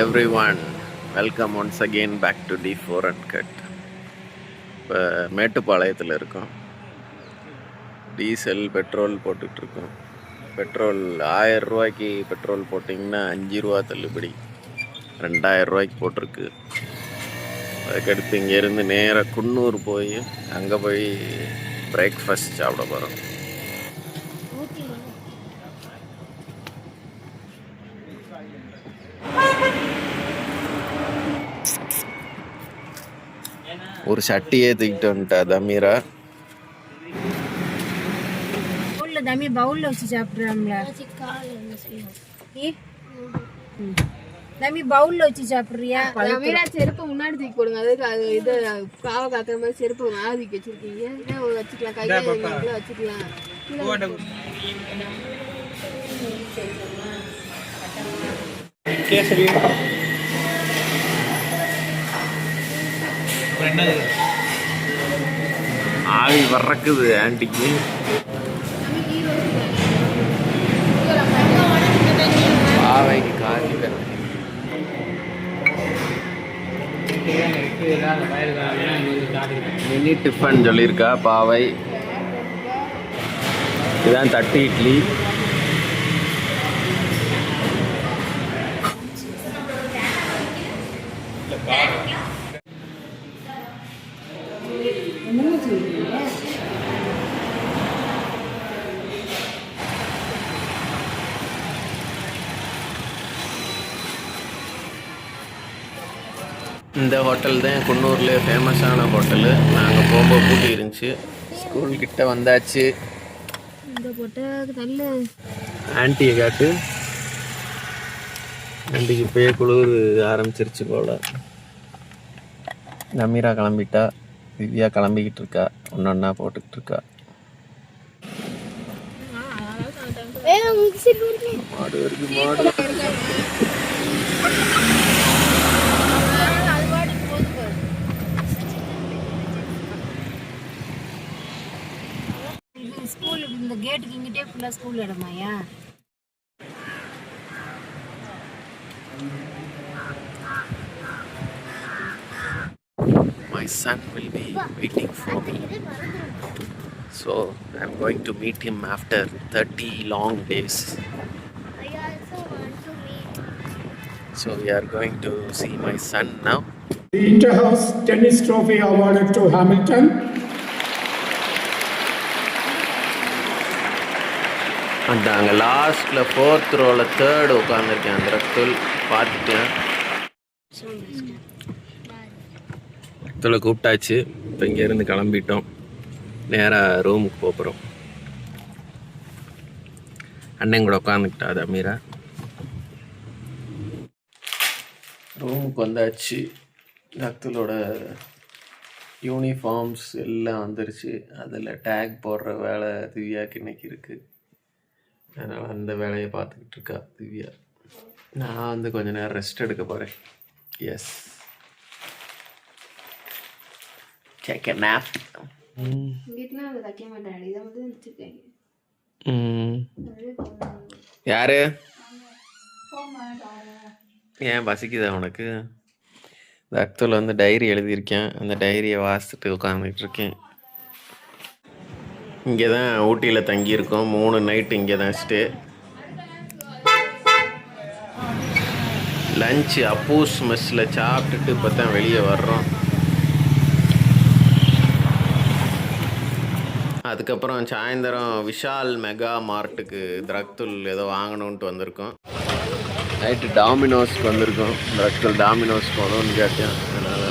everyone, welcome once again back to D4 Uncut. இப்போ மேட்டுப்பாளையத்தில் இருக்கோம். டீசல் பெட்ரோல் போட்டுட்ருக்கோம். பெட்ரோல் 1000 ரூபாய்க்கு பெட்ரோல் போட்டிங்கன்னா 5 ரூபா தள்ளுபடி, 2000 ரூபாய்க்கு போட்டிருக்கு. அதுக்கடுத்து இங்கேருந்து நேராக குன்னூர் போய் அங்கே போய் பிரேக்ஃபாஸ்ட் சாப்பிட போகிறோம். ஒரு சட்டியே தூக்கிட்டு வந்துட்டா தமீரா. தம்பி பவுல்ல வச்சு சாப்பிடுறாங்களா? தம்பி பவுல்ல வச்சு சாப்பிடுறியா? தமீரா செருப்பு முன்னாடி தூக்கி போடுங்க. அதுக்கு அது இது காவ காக்குற மாதிரி செருப்பு மேல தூக்கி வச்சிருக்கீங்க. வச்சுக்கலாம், கையில வச்சுக்கலாம். ஆவி வறக்குது ஆண்டிக்கு. பாவைக்கு காரி மினி டிஃபன் சொல்லியிருக்கா பாவை. இதுதான் தட்டு இட்லி. இந்த ஹோட்டல் தான் குன்னூர்லேயே ஃபேமஸான ஹோட்டலு. நாங்கள் போகும்போது பூட்டி இருந்துச்சு. ஸ்கூல்கிட்ட வந்தாச்சு. இந்த போட்டு நல்ல ஆன்ட்டியை காட்டு. ஆன்ட்டிக்கு இப்போயே குளிர் ஆரம்பிச்சிருச்சு போல். நமீரா கிளம்பிட்டா, திவ்யா கிளம்பிக்கிட்டு இருக்கா, ஒன்றொன்னா போட்டுக்கிட்டு இருக்கா. மாடு வருது, மாடு. ஸ்கூல் இந்த கேட்டுக்கு இங்கிட்டே ஃபுல்லா school இடமாயா? My son will be waiting for me, so I'm going to meet him after 30 long days. I also want to meet. So we are going to see my son now. The Interhouse Tennis Trophy awarded to Hamilton. அந்த அங்கே லாஸ்ட்டில் 4th ரோவில் 3rd உட்காந்துருக்கேன். அந்த ரத்துல் பார்த்துட்டேன். ரத்துல கூப்பிட்டாச்சு. இப்போ இங்கேருந்து கிளம்பிட்டோம். நேராக ரூமுக்கு போகிறோம். அண்ணன் கூட உட்காந்துக்கிட்டா தமீரா. ரூமுக்கு வந்தாச்சு. ரத்துலோட யூனிஃபார்ம்ஸ் எல்லாம் வந்துருச்சு. அதில் டேக் போடுற வேலை திவ்யாவுக்கு இன்னைக்கு இருக்குது. அதனால் அந்த வேலையை பார்த்துக்கிட்டு இருக்கா திவ்யா. நான் வந்து கொஞ்ச நேரம் ரெஸ்ட் எடுக்க போகிறேன். Yes, take a nap. வீட்டுலாம் அதை தைக்க மாட்டேன். இதை வந்து வச்சுருக்கேன். யாரு? ஏன் பசிக்குதா உனக்கு? இந்த அக்துல வந்து டைரி எழுதியிருக்கேன். அந்த டைரியை வாசிச்சுட்டு உட்காந்துக்கிட்டு இருக்கேன். இங்கே தான் ஊட்டியில் தங்கியிருக்கோம். 3 நைட்டு இங்கே தான் ஸ்டே. லஞ்சு அப்பூஸ் மெஸ்ஸில் சாப்பிட்டுட்டு இப்போ தான் வெளியே வர்றோம். அதுக்கப்புறம் சாயந்தரம் விஷால் மெகா மார்ட்டுக்கு திரக்துல் ஏதோ வாங்கணுன்ட்டு வந்திருக்கோம். நைட்டு டாமினோஸ்க்கு வந்திருக்கோம். திரக்துல் டாமினோஸ் போகணும்னு கேட்டேன். அதனால்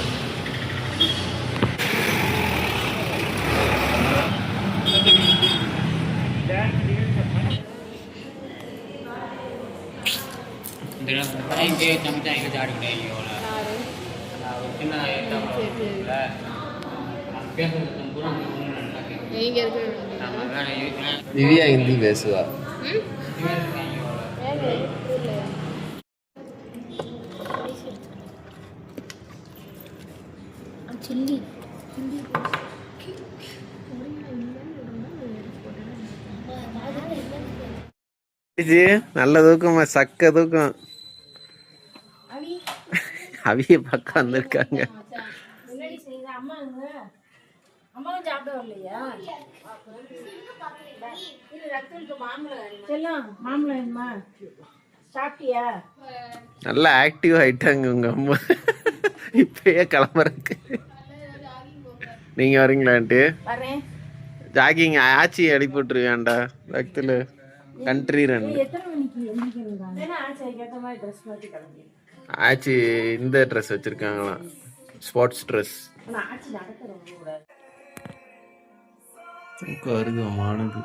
திவ்யா ஹிந்தி பேசுவா. நல்ல தூக்கமா, சக்க தூக்கம். அவிய பக்கம் வந்திருக்காங்க. முன்னாடி செய்த அம்மாவும் சாப்பிட வரலையா? இது ரத்தத்துக்கு மாம்பழம் செல்லம், மாம்பழம் வேணுமா? சாப்பிட்டியா? நல்லா ஆக்டிவ் ஆயிட்டாங்க உங்க அம்மா. இப்பயே கிளம்புறதுக்கு. நீங்க வரீங்களான்ட்டு வரேன். ஜாகிங் ஆச்சி அடிப்பு விட்டுருவேன்டா பக்கத்துல கண்ட்ரி ரன். எத்தனை மணிக்கு எந்திரிக்கணும்? ஆச்சரிக்கு ஏற்ற மாதிரி ட்ரெஸ் மாற்றி கிளம்பி. ஆச்சி இந்த ட்ரெஸ் வச்சிருக்காங்களாம், ஸ்போர்ட்ஸ் ட்ரெஸ். ஆனால் ஆச்சி நடக்க ரொம்ப கூடாது. வருது மானது.